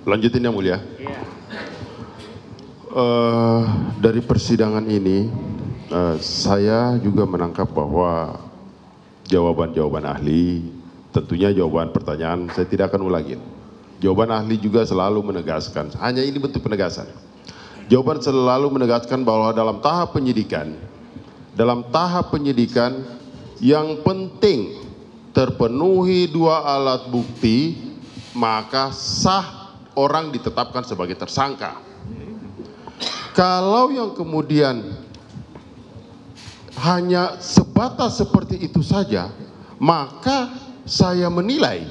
Lanjutin yang mulia. Iya. Dari persidangan ini, saya juga menangkap bahwa jawaban-jawaban ahli, tentunya jawaban pertanyaan saya tidak akan ulangin. Jawaban ahli juga selalu menegaskan, hanya ini bentuk penegasan. Jawaban selalu menegaskan bahwa dalam tahap penyidikan yang penting terpenuhi 2 alat bukti, maka sah orang ditetapkan sebagai tersangka. Kalau yang kemudian hanya sebatas seperti itu saja, maka saya menilai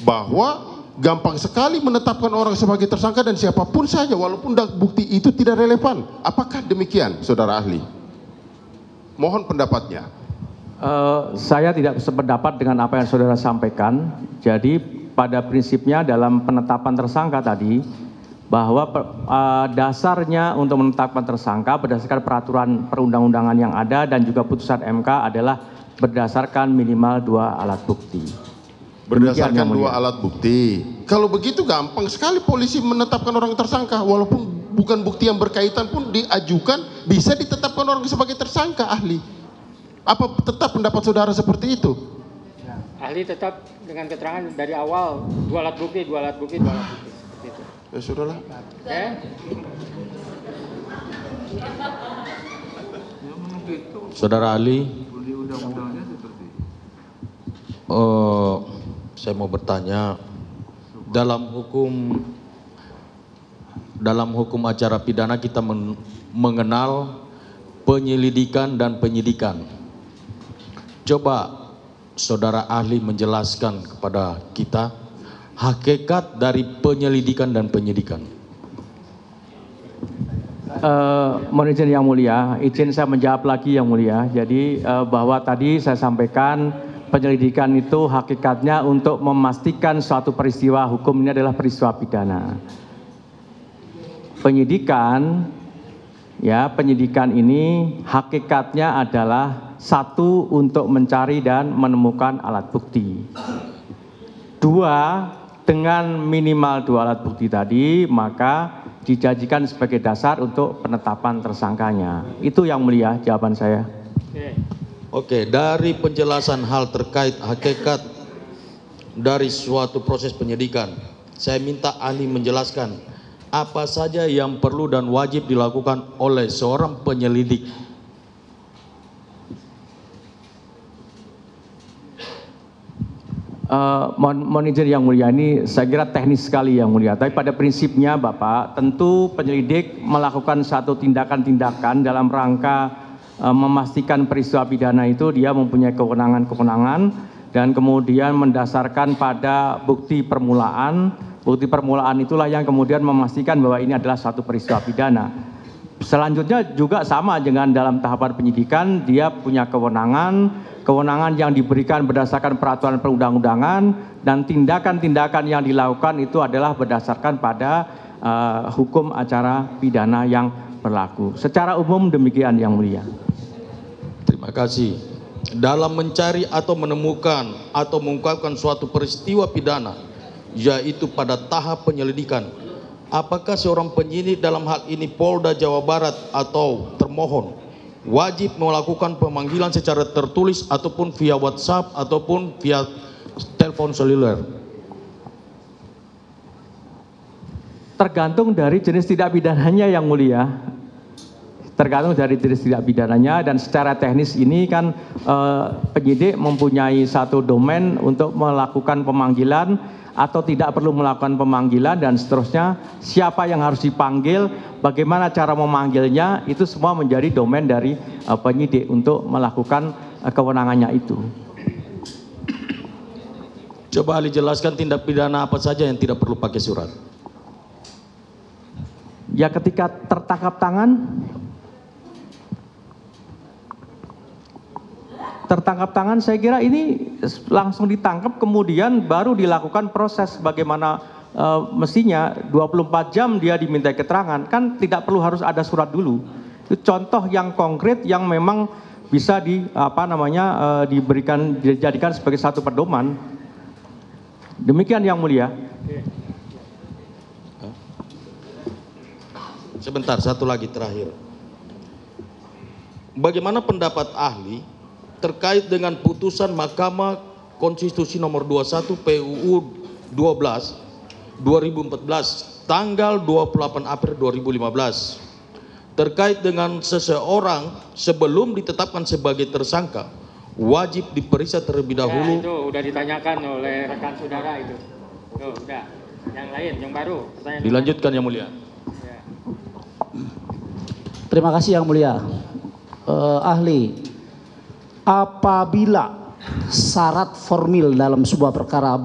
bahwa gampang sekali menetapkan orang sebagai tersangka dan siapapun saja walaupun bukti itu tidak relevan. Apakah demikian, saudara ahli? Mohon pendapatnya. Saya tidak sependapat dengan apa yang saudara sampaikan. Jadi pada prinsipnya dalam penetapan tersangka tadi, bahwa dasarnya untuk menetapkan tersangka berdasarkan peraturan perundang-undangan yang ada dan juga putusan MK adalah berdasarkan minimal 2 alat bukti. Berdasarkan 2 alat bukti. Kalau begitu gampang sekali polisi menetapkan orang tersangka, walaupun bukan bukti yang berkaitan pun diajukan, bisa ditetapkan orang sebagai tersangka, ahli. Apa tetap pendapat saudara seperti itu? Ahli tetap dengan keterangan dari awal 2 alat bukti, 2 alat bukti, 2 alat bukti. Seperti itu. Ya sudahlah. Saudara ahli, saya mau bertanya, dalam hukum acara pidana kita mengenal penyelidikan dan penyidikan. Coba saudara ahli menjelaskan kepada kita hakikat dari penyelidikan dan penyidikan. Mohon izin yang mulia, izin saya menjawab lagi yang mulia. Jadi bahwa tadi saya sampaikan penyelidikan itu hakikatnya untuk memastikan suatu peristiwa hukum ini adalah peristiwa pidana. Penyidikan ini hakikatnya adalah 1 untuk mencari dan menemukan alat bukti. 2, dengan minimal 2 alat bukti tadi, maka dijadikan sebagai dasar untuk penetapan tersangkanya. Itu yang mulia jawaban saya. Oke, dari penjelasan hal terkait hakikat dari suatu proses penyidikan, saya minta ahli menjelaskan apa saja yang perlu dan wajib dilakukan oleh seorang penyelidik. Mohon izin yang mulia, ini saya kira teknis sekali yang mulia. Tapi pada prinsipnya Bapak, tentu penyelidik melakukan satu tindakan-tindakan dalam rangka memastikan peristiwa pidana itu dia mempunyai kewenangan-kewenangan dan kemudian mendasarkan pada bukti permulaan. Bukti permulaan itulah yang kemudian memastikan bahwa ini adalah satu peristiwa pidana. Selanjutnya juga sama dengan dalam tahapan penyidikan, dia punya kewenangan yang diberikan berdasarkan peraturan perundang-undangan dan tindakan-tindakan yang dilakukan itu adalah berdasarkan pada hukum acara pidana yang berlaku. Secara umum demikian yang mulia. Terima kasih. Dalam mencari atau menemukan atau mengungkapkan suatu peristiwa pidana, yaitu pada tahap penyelidikan, apakah seorang penyidik dalam hal ini Polda Jawa Barat atau termohon wajib melakukan pemanggilan secara tertulis ataupun via WhatsApp ataupun via telepon seluler? Tergantung dari jenis tindak pidananya yang mulia. Tergantung dari jenis tindak pidananya dan secara teknis ini kan penyidik mempunyai satu domain untuk melakukan pemanggilan atau tidak perlu melakukan pemanggilan dan seterusnya, siapa yang harus dipanggil, bagaimana cara memanggilnya, itu semua menjadi domain dari penyidik untuk melakukan kewenangannya itu. Coba ahli jelaskan tindak pidana apa saja yang tidak perlu pakai surat. Ya ketika tertangkap tangan saya kira ini langsung ditangkap kemudian baru dilakukan proses bagaimana mestinya 24 jam dia diminta keterangan, kan tidak perlu harus ada surat dulu. Itu contoh yang konkret yang memang bisa dijadikan sebagai satu pedoman. Demikian yang mulia. Sebentar, satu lagi terakhir. Bagaimana pendapat ahli terkait dengan putusan Mahkamah Konstitusi nomor 21 PUU 12 2014 tanggal 28 April 2015 terkait dengan seseorang sebelum ditetapkan sebagai tersangka wajib diperiksa terlebih dahulu. Ya, itu udah ditanyakan oleh rekan saudara itu. Tuh, udah. Yang lain, yang baru. Pertanyaan Dilanjutkan yang mulia. Ya. Terima kasih yang mulia. Ahli, apabila syarat formil dalam sebuah perkara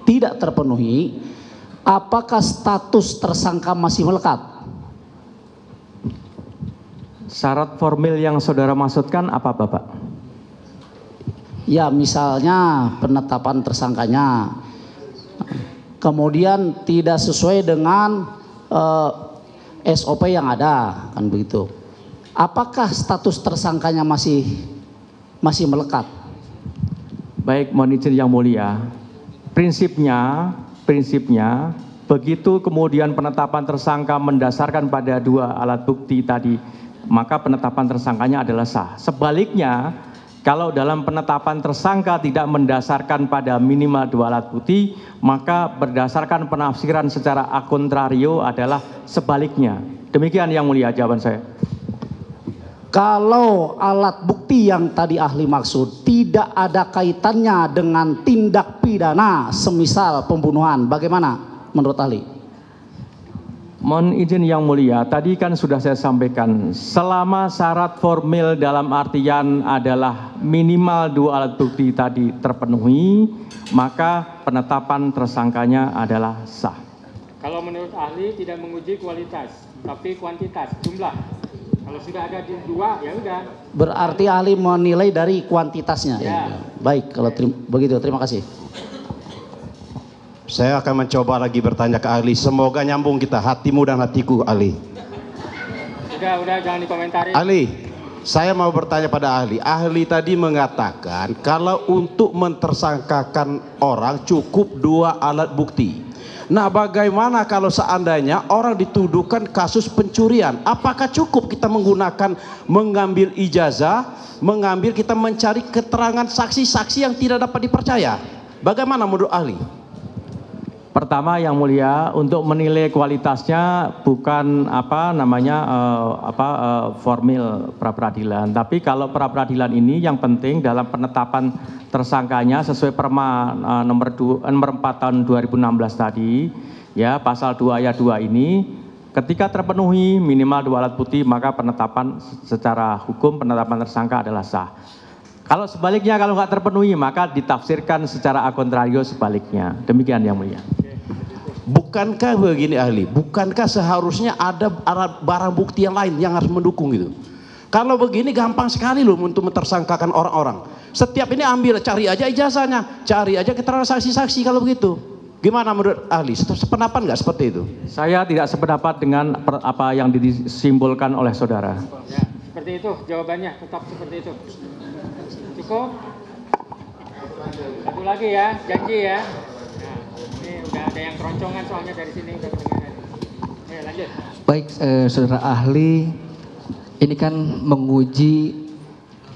tidak terpenuhi, apakah status tersangka masih melekat? Syarat formil yang saudara maksudkan apa, Bapak? Ya, misalnya penetapan tersangkanya kemudian tidak sesuai dengan SOP yang ada, kan begitu. Apakah status tersangkanya masih melekat? Baik, mohon izin yang mulia. Prinsipnya begitu kemudian penetapan tersangka mendasarkan pada 2 alat bukti tadi, maka penetapan tersangkanya adalah sah. Sebaliknya, kalau dalam penetapan tersangka tidak mendasarkan pada minimal 2 alat bukti, maka berdasarkan penafsiran secara a contrario adalah sebaliknya. Demikian yang mulia jawaban saya. Kalau alat bukti yang tadi ahli maksud tidak ada kaitannya dengan tindak pidana semisal pembunuhan, bagaimana menurut ahli? Mohon izin yang mulia, tadi kan sudah saya sampaikan, selama syarat formil dalam artian adalah minimal 2 alat bukti tadi terpenuhi, maka penetapan tersangkanya adalah sah. Kalau menurut ahli tidak menguji kualitas, tapi kuantitas, jumlah. Kalau sudah ada di 2, ya udah. Berarti ahli menilai dari kuantitasnya. Ya. Baik, kalau begitu, terima kasih. Saya akan mencoba lagi bertanya ke ahli. Semoga nyambung kita, hatimu dan hatiku, ahli. Udah jangan dikomentari. Ahli, saya mau bertanya pada ahli. Ahli tadi mengatakan kalau untuk mentersangkakan orang cukup 2 alat bukti. Nah, bagaimana kalau seandainya orang dituduhkan kasus pencurian? Apakah cukup kita mengambil ijazah, kita mencari keterangan saksi-saksi yang tidak dapat dipercaya? Bagaimana menurut ahli? Pertama yang mulia, untuk menilai kualitasnya bukan formil pra peradilan, tapi kalau pra peradilan ini yang penting dalam penetapan tersangkanya sesuai Perma nomor 4 tahun 2016 tadi, ya, pasal 2 ayat 2 ini, ketika terpenuhi minimal 2 alat bukti, maka penetapan secara hukum penetapan tersangka adalah sah. Kalau sebaliknya, kalau nggak terpenuhi, maka ditafsirkan secara a contrario sebaliknya. Demikian yang mulia. Bukankah begini ahli, bukankah seharusnya ada barang bukti yang lain yang harus mendukung gitu? Kalau begini gampang sekali loh untuk mentersangkakan orang-orang. Setiap ini ambil, cari aja ijazahnya, cari aja keterangan saksi-saksi kalau begitu. Gimana menurut ahli? Sependapat nggak seperti itu? Saya tidak sependapat dengan apa yang disimbolkan oleh saudara. Ya, seperti itu jawabannya, tetap seperti itu. Cukup? Satu lagi ya, janji ya. Nah, ini udah ada yang keroncongan soalnya dari sini udah kedengaran. Lanjut. Baik, saudara ahli, ini kan menguji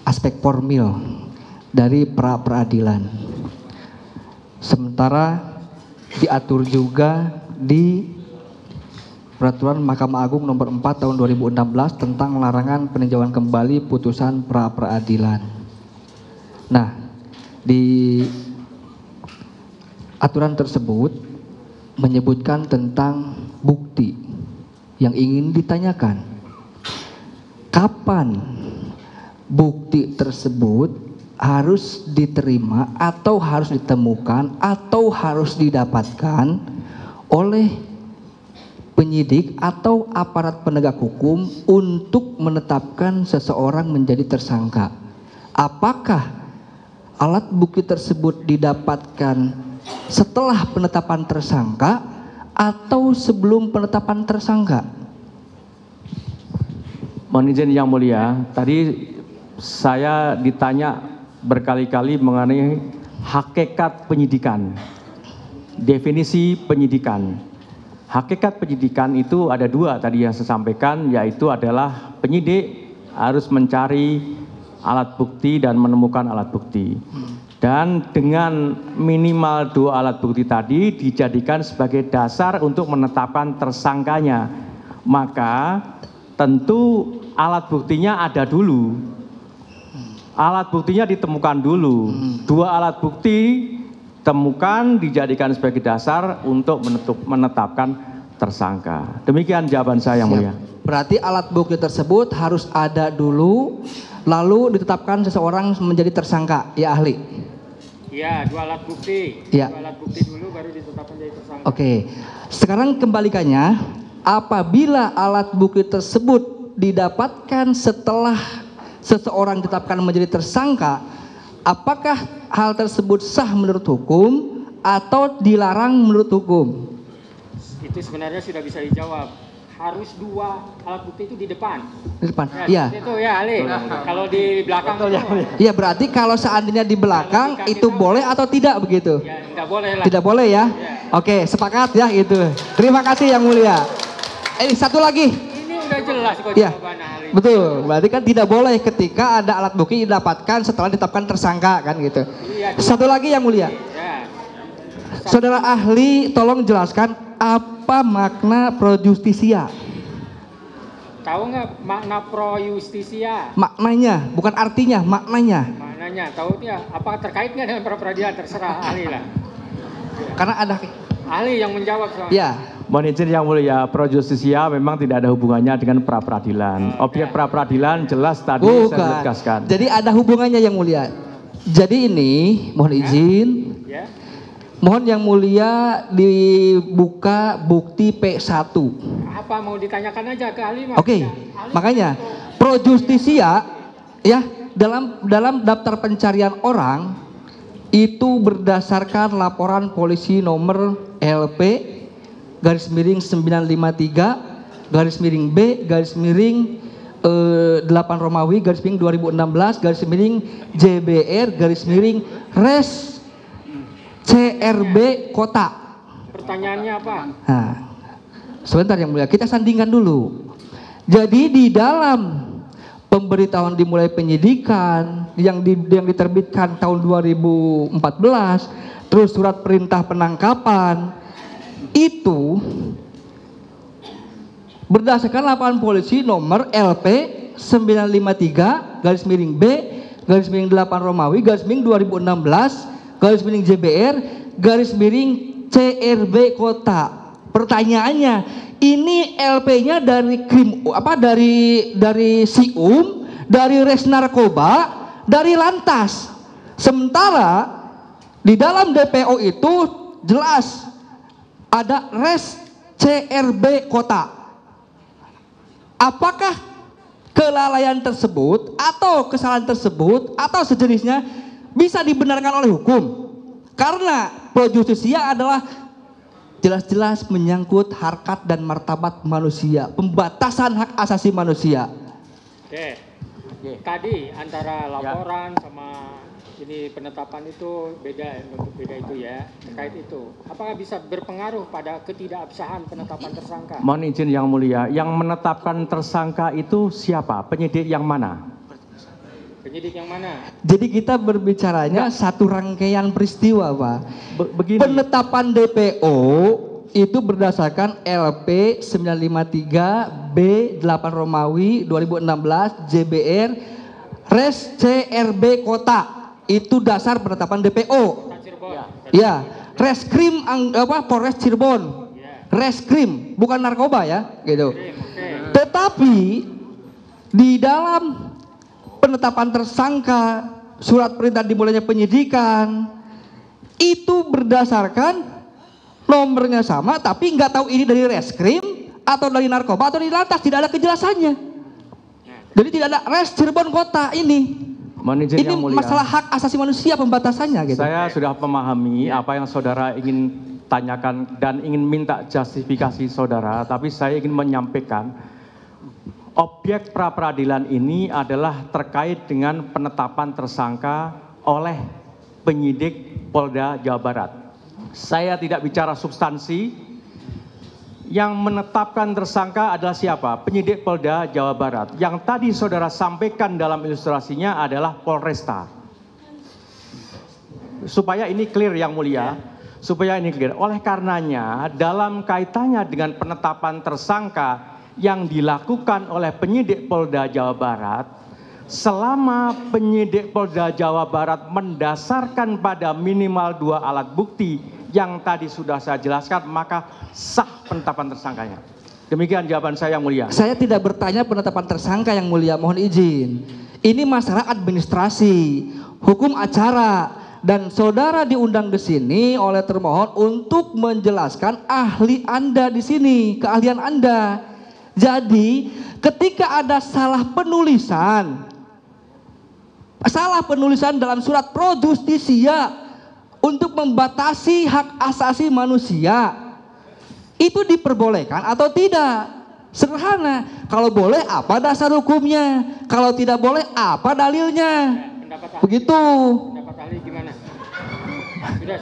aspek formil dari pra peradilan. Sementara diatur juga di Peraturan Mahkamah Agung nomor 4 tahun 2016 tentang larangan peninjauan kembali putusan pra peradilan. Nah, di aturan tersebut menyebutkan tentang bukti yang ingin ditanyakan. Kapan bukti tersebut harus diterima atau harus ditemukan atau harus didapatkan oleh penyidik atau aparat penegak hukum untuk menetapkan seseorang menjadi tersangka? Apakah alat bukti tersebut didapatkan setelah penetapan tersangka atau sebelum penetapan tersangka? Mohon izin yang mulia, tadi saya ditanya berkali-kali mengenai hakikat penyidikan, definisi penyidikan. Hakikat penyidikan itu ada dua tadi yang saya sampaikan, yaitu adalah penyidik harus mencari alat bukti dan menemukan alat bukti. Dan dengan minimal 2 alat bukti tadi dijadikan sebagai dasar untuk menetapkan tersangkanya. Maka tentu alat buktinya ada dulu. Alat buktinya ditemukan dulu. 2 alat bukti temukan dijadikan sebagai dasar untuk menetapkan tersangka. Demikian jawaban saya, Yang Mulia. Berarti alat bukti tersebut harus ada dulu, lalu ditetapkan seseorang menjadi tersangka, ya ahli? Iya, 2 alat bukti. Ya. 2 alat bukti dulu baru ditetapkan jadi tersangka. Oke, sekarang kembalikannya, apabila alat bukti tersebut didapatkan setelah seseorang ditetapkan menjadi tersangka, apakah hal tersebut sah menurut hukum atau dilarang menurut hukum? Itu sebenarnya sudah bisa dijawab. Harus 2 alat bukti itu di depan. Di depan, Ya, iya. Itu ya, Ali. Kalau di belakang itu, Iya, berarti kalau seandainya di belakang itu boleh atau tidak begitu? ya nggak boleh lah. Tidak boleh ya? Oke, sepakat ya itu. Terima kasih Yang Mulia. Satu lagi. Ini udah jelas kok Iya, jawabannya, Ali. betul. Berarti kan tidak boleh ketika ada alat bukti didapatkan setelah ditetapkan tersangka kan gitu. Iya, Satu lagi Yang Mulia. Ya. Saudara ahli tolong jelaskan apa makna pro justisia? Tahu nggak makna pro justisia? Maknanya, bukan artinya, maknanya. Maknanya, tahu dia? Apa terkait nggak dengan pra peradilan? Terserah ahli lah. Karena ada Ahli yang menjawab soalnya. ya. Mohon izin Yang Mulia, pro justisia memang tidak ada hubungannya dengan pra peradilan. Objek pra peradilan jelas tadi saya tegaskan. Jadi ada hubungannya Yang Mulia. Jadi ini mohon izin. Ya. Mohon Yang Mulia dibuka bukti P1. Apa mau ditanyakan aja ke ahli? Oke, makanya pro justisia ya dalam daftar pencarian orang itu berdasarkan laporan polisi nomor LP garis miring 953 garis miring B garis miring 8 Romawi garis miring 2016 garis miring JBR garis miring Res CRB Kota. Pertanyaannya apa? Nah, sebentar Yang Mulia, kita sandingkan dulu. Jadi di dalam pemberitahuan dimulai penyidikan yang diterbitkan tahun 2014, terus surat perintah penangkapan itu berdasarkan laporan polisi nomor LP 953 garis miring B garis miring 8 Romawi garis miring 2016 garis miring JBR garis miring CRB Kota. Pertanyaannya, ini LP-nya dari dari SIUM, dari Res Narkoba, dari Lantas. Sementara di dalam DPO itu jelas ada Res CRB Kota. Apakah kelalaian tersebut atau kesalahan tersebut atau sejenisnya bisa dibenarkan oleh hukum? Karena pro justisia adalah jelas-jelas menyangkut harkat dan martabat manusia, pembatasan hak asasi manusia. Oke. Tadi antara laporan sama ini penetapan itu beda itu ya, terkait itu. Apakah bisa berpengaruh pada ketidakabsahan penetapan tersangka? Mohon izin Yang Mulia, yang menetapkan tersangka itu siapa? Penyidik yang mana? Penyidik yang mana? Jadi kita berbicaranya satu rangkaian peristiwa, Pak. Begini. Penetapan DPO itu berdasarkan LP 953 B 8 Romawi 2016 JBR Res CRB Kota. Itu dasar penetapan DPO. Ya, Reskrim Polres Cirebon. Reskrim, bukan narkoba ya, gitu. Tetapi di dalam penetapan tersangka, surat perintah dimulainya penyidikan, itu berdasarkan nomornya sama, tapi nggak tahu ini dari reskrim atau dari narkoba atau dari lantas, tidak ada kejelasannya. Jadi tidak ada Res Cirebon Kota ini. Ini masalah hak asasi manusia pembatasannya. Gitu. Saya sudah memahami apa yang saudara ingin tanyakan dan ingin minta justifikasi saudara, tapi saya ingin menyampaikan objek pra peradilan ini adalah terkait dengan penetapan tersangka oleh penyidik Polda Jawa Barat. Saya tidak bicara substansi, yang menetapkan tersangka adalah siapa? Penyidik Polda Jawa Barat. Yang tadi saudara sampaikan dalam ilustrasinya adalah Polresta. Supaya ini clear yang mulia, supaya ini clear. Oleh karenanya, dalam kaitannya dengan penetapan tersangka yang dilakukan oleh penyidik Polda Jawa Barat, selama penyidik Polda Jawa Barat mendasarkan pada minimal 2 alat bukti yang tadi sudah saya jelaskan, maka sah penetapan tersangkanya. Demikian jawaban saya yang mulia. Saya tidak bertanya penetapan tersangka yang mulia, mohon izin. Ini masalah administrasi, hukum acara, dan saudara diundang ke sini oleh termohon untuk menjelaskan ahli Anda di sini, keahlian Anda. Jadi, ketika ada salah penulisan dalam surat pro justisia untuk membatasi hak asasi manusia, itu diperbolehkan atau tidak? Sederhana, kalau boleh apa dasar hukumnya, kalau tidak boleh apa dalilnya? Begitu. Pendapat ahli gimana? Sudah.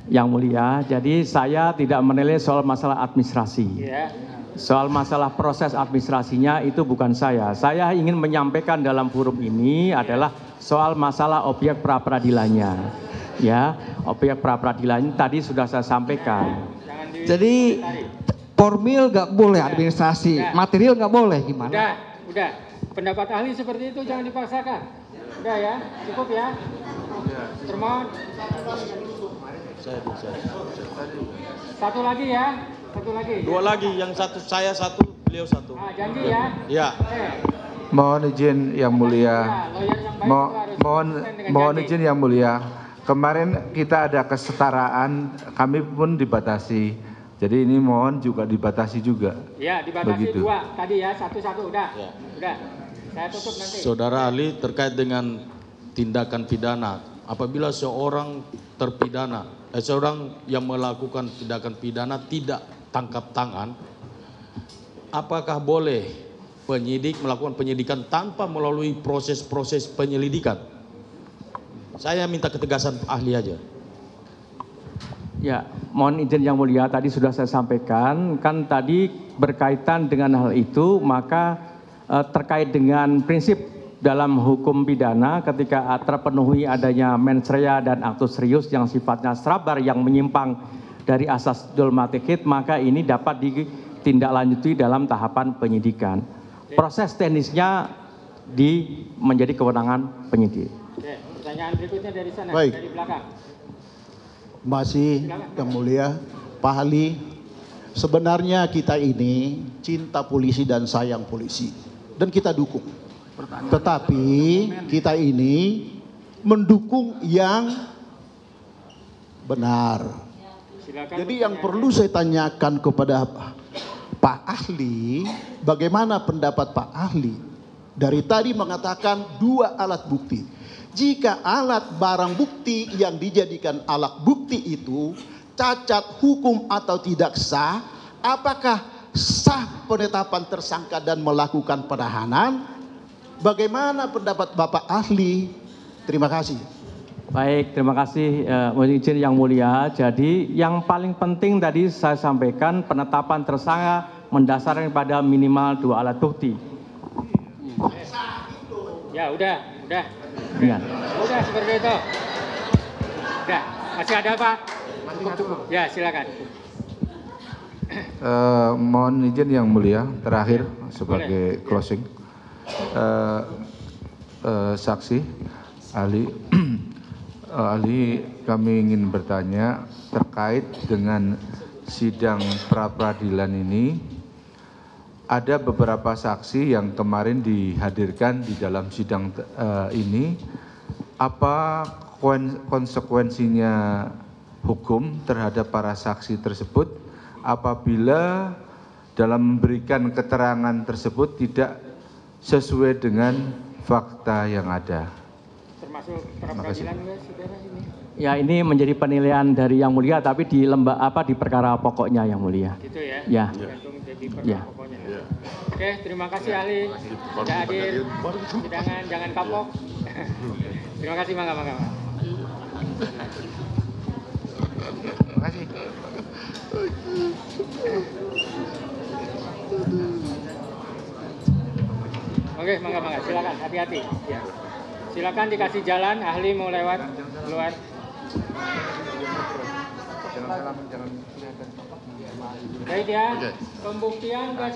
Yang mulia, jadi saya tidak menilai soal masalah administrasi. Ya. Soal masalah proses administrasinya itu bukan saya. Saya ingin menyampaikan dalam forum ini adalah soal masalah objek pra-peradilannya. Ya, objek pra-peradilan tadi sudah saya sampaikan. Jadi formil nggak boleh administrasi, material nggak boleh, gimana? Udah. Pendapat ahli seperti itu jangan dipaksakan. Udah ya, cukup ya. Termohon. Satu lagi ya. Dua lagi, yang satu saya satu, beliau satu. Janji ya. Ya. Mohon izin yang mulia. Mohon izin yang mulia. Kemarin kita ada kesetaraan, kami pun dibatasi. Jadi ini mohon juga dibatasi juga. Ya, dibatasi begitu. 2 tadi ya, satu-satu udah. Ya. Udah. Saya tutup nanti. Saudara ahli terkait dengan tindakan pidana, apabila seorang terpidana, seorang yang melakukan tindakan pidana tidak tangkap tangan, apakah boleh penyidik melakukan penyidikan tanpa melalui proses-proses penyelidikan? Saya minta ketegasan ahli aja. Ya, mohon izin yang mulia, tadi sudah saya sampaikan, kan tadi berkaitan dengan hal itu, maka terkait dengan prinsip dalam hukum pidana ketika terpenuhi adanya mens rea dan aktus serius yang sifatnya strabar yang menyimpang dari asas dolmatikid, maka ini dapat ditindaklanjuti dalam tahapan penyidikan. Proses teknisnya menjadi kewenangan penyidik. Oke, pertanyaan berikutnya dari sana, Baik. dari belakang. Masih yang mulia, Pak ahli, sebenarnya kita ini cinta polisi dan sayang polisi dan kita dukung. Tetapi kita ini mendukung yang benar. Silakan. Jadi yang perlu saya tanyakan kepada Pak ahli, bagaimana pendapat Pak ahli? Dari tadi mengatakan 2 alat bukti. Jika alat barang bukti yang dijadikan alat bukti itu cacat hukum atau tidak sah, apakah sah penetapan tersangka dan melakukan penahanan? Bagaimana pendapat Bapak ahli? Terima kasih. Baik, terima kasih mohon izin yang mulia. Jadi yang paling penting tadi saya sampaikan penetapan tersangka mendasarkan pada minimal 2 alat bukti. Ya, udah. Ya. Udah seperti itu. Udah, masih ada Pak? Cukup. Ya, silakan. Mohon izin yang mulia, terakhir sebagai closing. Saksi, ahli, ahli kami ingin bertanya terkait dengan sidang pra-peradilan ini. Ada beberapa saksi yang kemarin dihadirkan di dalam sidang ini. Apa konsekuensinya hukum terhadap para saksi tersebut apabila dalam memberikan keterangan tersebut tidak sesuai dengan fakta yang ada? Termasuk pra-peradilan ya, saudara ini. Ya, ini menjadi penilaian dari yang mulia, tapi di di perkara pokoknya yang mulia. Gitu ya. Ya. Tergantung jadi perkara Ya. pokoknya. Oke, terima kasih ahli. Sudah hadir. Jangan kapok. Terima kasih, mangga. Terima kasih. Oke, mangga, silakan, hati-hati. Ya. Silakan dikasih jalan, ahli mau lewat keluar. Baik ya, pembuktian dan